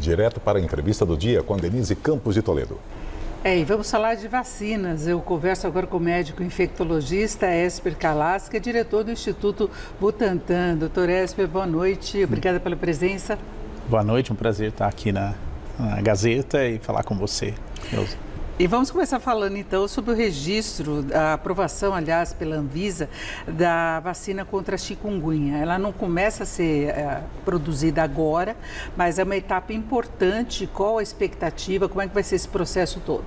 Direto para a entrevista do dia com Denise Campos de Toledo. E vamos falar de vacinas. Eu converso agora com o médico infectologista Esper Calas, que é diretor do Instituto Butantan. Doutor Esper, boa noite. Obrigada pela presença. Boa noite, um prazer estar aqui na Gazeta e falar com você. E vamos começar falando então sobre o registro, a aprovação, aliás, pela Anvisa, da vacina contra a chikungunya. Ela não começa a ser produzida agora, mas é uma etapa importante. Qual a expectativa? Como é que vai ser esse processo todo?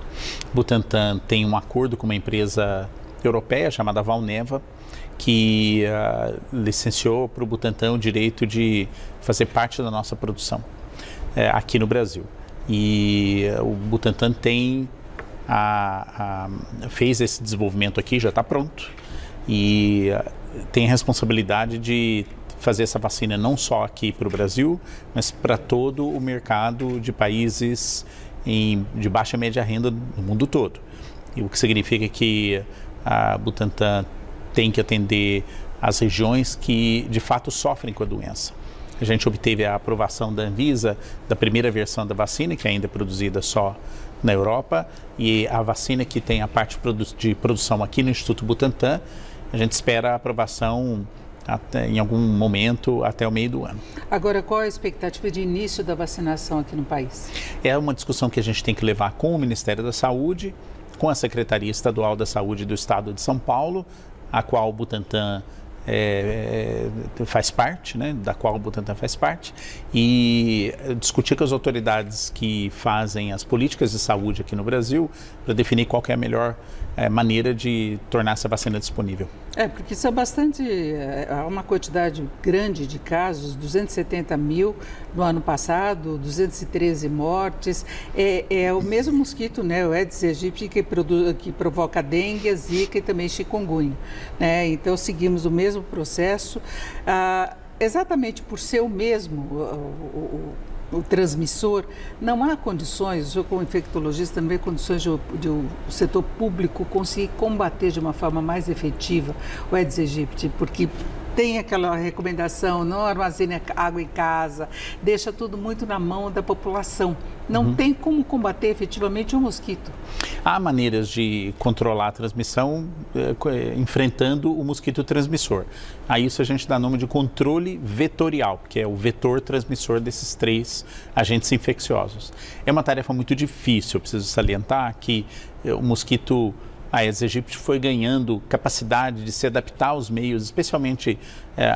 Butantan tem um acordo com uma empresa europeia chamada Valneva, que licenciou para o Butantan o direito de fazer parte da nossa produção aqui no Brasil. E o Butantan fez esse desenvolvimento aqui, já está pronto, e tem a responsabilidade de fazer essa vacina não só aqui para o Brasil, mas para todo o mercado de países de baixa e média renda no mundo todo. E o que significa que a Butantan tem que atender as regiões que de fato sofrem com a doença. A gente obteve a aprovação da Anvisa da primeira versão da vacina, que ainda é produzida só na Europa, e a vacina que tem a parte de produção aqui no Instituto Butantan, a gente espera a aprovação em algum momento até o meio do ano. Agora, qual a expectativa de início da vacinação aqui no país? É uma discussão que a gente tem que levar com o Ministério da Saúde, com a Secretaria Estadual da Saúde do Estado de São Paulo, a qual o Butantan faz parte, né, da qual o Butantan faz parte, e discutir com as autoridades que fazem as políticas de saúde aqui no Brasil para definir qual que é a melhor maneira de tornar essa vacina disponível. Porque são há uma quantidade grande de casos, 270 mil no ano passado, 213 mortes. É o mesmo mosquito, né, o Aedes aegypti, que provoca dengue, zika e também chikungunya, né? Então seguimos o mesmo processo, exatamente por ser o mesmo, o transmissor, não há condições, eu como infectologista também, condições de o setor público conseguir combater de uma forma mais efetiva o Aedes aegypti, porque tem aquela recomendação, não armazene água em casa, deixa tudo muito na mão da população. Não tem como combater efetivamente o mosquito. Há maneiras de controlar a transmissão enfrentando o mosquito transmissor. A isso a gente dá nome de controle vetorial, que é o vetor transmissor desses 3 agentes infecciosos. É uma tarefa muito difícil, eu preciso salientar que o mosquito Aedes aegypti foi ganhando capacidade de se adaptar aos meios, especialmente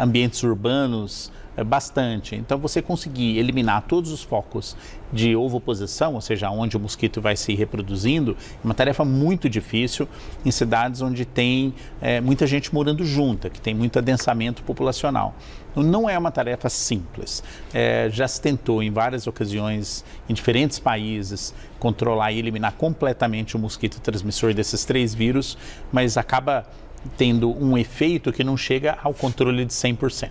ambientes urbanos, bastante. Então, você conseguir eliminar todos os focos de ovoposição, ou seja, onde o mosquito vai se reproduzindo, é uma tarefa muito difícil em cidades onde tem muita gente morando junta, que tem muito adensamento populacional. Então, não é uma tarefa simples. Já se tentou em várias ocasiões, em diferentes países, controlar e eliminar completamente o mosquito transmissor desses 3 vírus, mas acaba tendo um efeito que não chega ao controle de 100%.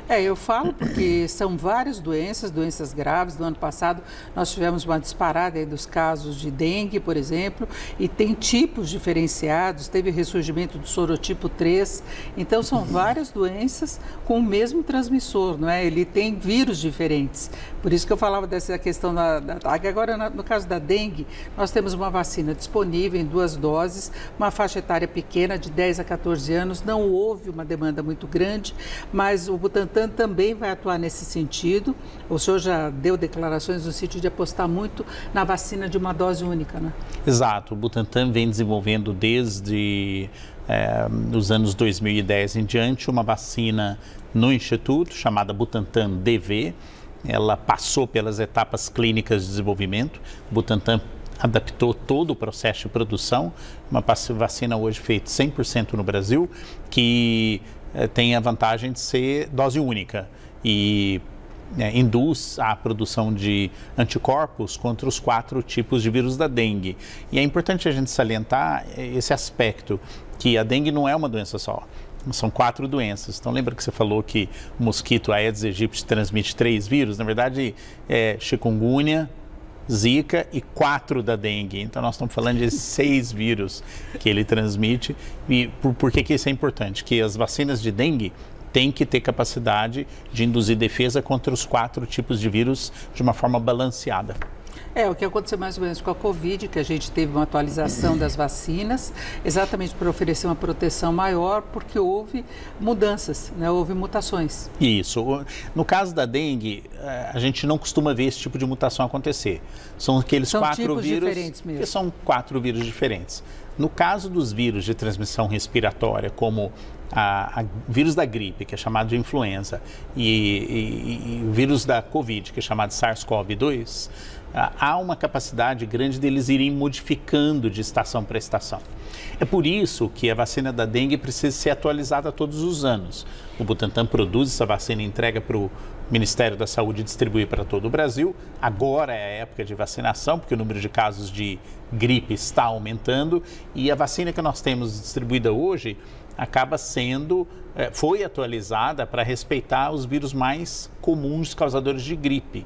Eu falo porque são várias doenças graves. No ano passado nós tivemos uma disparada aí dos casos de dengue, por exemplo, e tem tipos diferenciados, teve ressurgimento do sorotipo 3, então são várias doenças com o mesmo transmissor, não é? Ele tem vírus diferentes, por isso que eu falava dessa questão agora no caso da dengue, nós temos uma vacina disponível em 2 doses, uma faixa etária pequena de 10 a 14 anos, não houve uma demanda muito grande, mas o Butantan também vai atuar nesse sentido. O senhor já deu declarações no sentido de apostar muito na vacina de uma dose única, né? Exato. O Butantan vem desenvolvendo desde os anos 2010 em diante uma vacina no Instituto chamada Butantan DV. Ela passou pelas etapas clínicas de desenvolvimento. O Butantan adaptou todo o processo de produção. Uma vacina hoje feita 100% no Brasil, que tem a vantagem de ser dose única e induz a produção de anticorpos contra os 4 tipos de vírus da dengue. E é importante a gente salientar esse aspecto, que a dengue não é uma doença só. São 4 doenças. Então, lembra que você falou que o mosquito Aedes aegypti transmite 3 vírus? Na verdade, é chikungunya, Zika e 4 da dengue. Então, nós estamos falando de 6 vírus que ele transmite. E por que isso é importante? Que as vacinas de dengue tem que ter capacidade de induzir defesa contra os 4 tipos de vírus de uma forma balanceada. O que aconteceu mais ou menos com a Covid, que a gente teve uma atualização das vacinas, exatamente para oferecer uma proteção maior, porque houve mudanças, né? Houve mutações. Isso. No caso da dengue, a gente não costuma ver esse tipo de mutação acontecer. São aqueles 4 vírus diferentes mesmo. Que são 4 vírus diferentes. No caso dos vírus de transmissão respiratória, como o vírus da gripe, que é chamado de influenza, e o vírus da Covid, que é chamado SARS-CoV-2, há uma capacidade grande deles irem modificando de estação para estação. É por isso que a vacina da dengue precisa ser atualizada todos os anos. O Butantan produz essa vacina e entrega para o Ministério da Saúde distribuir para todo o Brasil. Agora é a época de vacinação, porque o número de casos de gripe está aumentando e a vacina que nós temos distribuída hoje acaba sendo, foi atualizada para respeitar os vírus mais comuns causadores de gripe.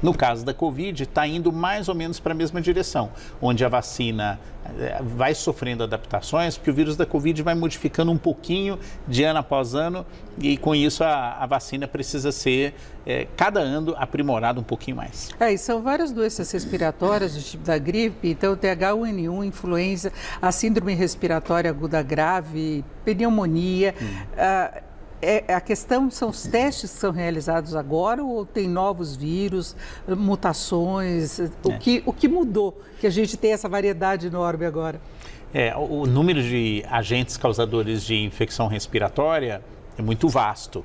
No caso da Covid, está indo mais ou menos para a mesma direção, onde a vacina vai sofrendo adaptações, porque o vírus da Covid vai modificando um pouquinho de ano após ano, e com isso a vacina precisa ser, cada ano, aprimorada um pouquinho mais. E são várias doenças respiratórias do tipo da gripe, então tem H1N1, influenza, a síndrome respiratória aguda grave, pneumonia. A questão são os testes que são realizados agora ou tem novos vírus, mutações? O que mudou que a gente tem essa variedade enorme agora? O número de agentes causadores de infecção respiratória é muito vasto.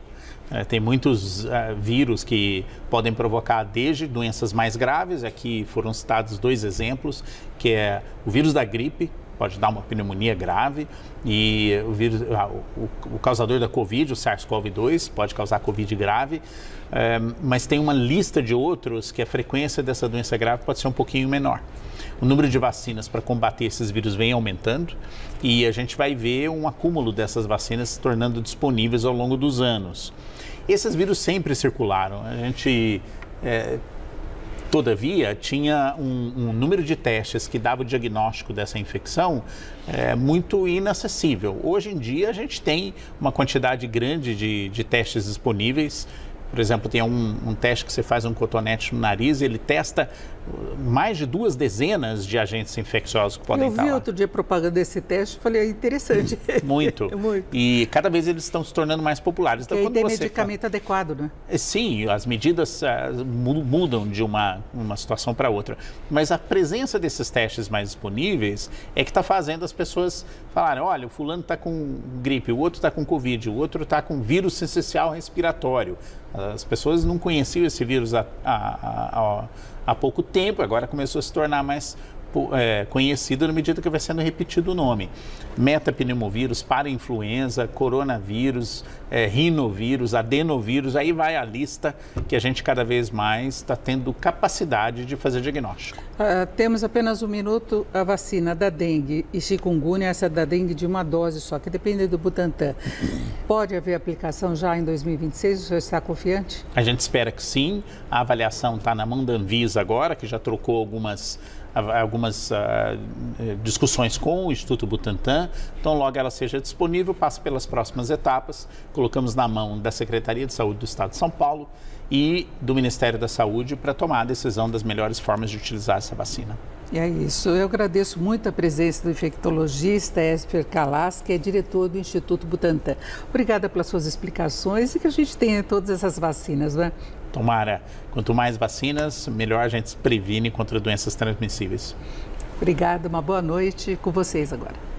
Tem muitos vírus que podem provocar desde doenças mais graves, aqui foram citados 2 exemplos, que é o vírus da gripe, pode dar uma pneumonia grave, e o causador da Covid, o SARS-CoV-2, pode causar Covid grave, mas tem uma lista de outros que a frequência dessa doença grave pode ser um pouquinho menor. O número de vacinas para combater esses vírus vem aumentando e a gente vai ver um acúmulo dessas vacinas se tornando disponíveis ao longo dos anos. Esses vírus sempre circularam, a gente... Todavia, tinha um número de testes que dava o diagnóstico dessa infecção muito inacessível. Hoje em dia, a gente tem uma quantidade grande de testes disponíveis. Por exemplo, tem um teste que você faz um cotonete no nariz e ele testa mais de 2 dezenas de agentes infecciosos que podem estar lá. Eu vi outro dia propaganda desse teste e falei, interessante. Muito. E cada vez eles estão se tornando mais populares. Então, tem medicamento adequado, né? Sim, as medidas mudam de uma situação para outra. Mas a presença desses testes mais disponíveis é que está fazendo as pessoas falarem, olha, o fulano está com gripe, o outro está com Covid, o outro está com vírus essencial respiratório. As pessoas não conheciam esse vírus há pouco tempo, agora começou a se tornar mais conhecido na medida que vai sendo repetido o nome. Metapneumovírus, parainfluenza, coronavírus, rinovírus, adenovírus, aí vai a lista que a gente cada vez mais está tendo capacidade de fazer diagnóstico. Temos apenas 1 minuto, a vacina da dengue e chikungunya, essa da dengue de 1 dose só, que depende do Butantan. Pode haver aplicação já em 2026? O senhor está confiante? A gente espera que sim. A avaliação está na mão da Anvisa agora, que já trocou algumas discussões com o Instituto Butantan. Então, logo ela seja disponível, passa pelas próximas etapas. Colocamos na mão da Secretaria de Saúde do Estado de São Paulo e do Ministério da Saúde para tomar a decisão das melhores formas de utilizar essa vacina. E é isso. Eu agradeço muito a presença do infectologista Esper Calas, que é diretor do Instituto Butantan. Obrigada pelas suas explicações e que a gente tenha todas essas vacinas, né? Tomara. Quanto mais vacinas, melhor a gente se previne contra doenças transmissíveis. Obrigada, uma boa noite com vocês agora.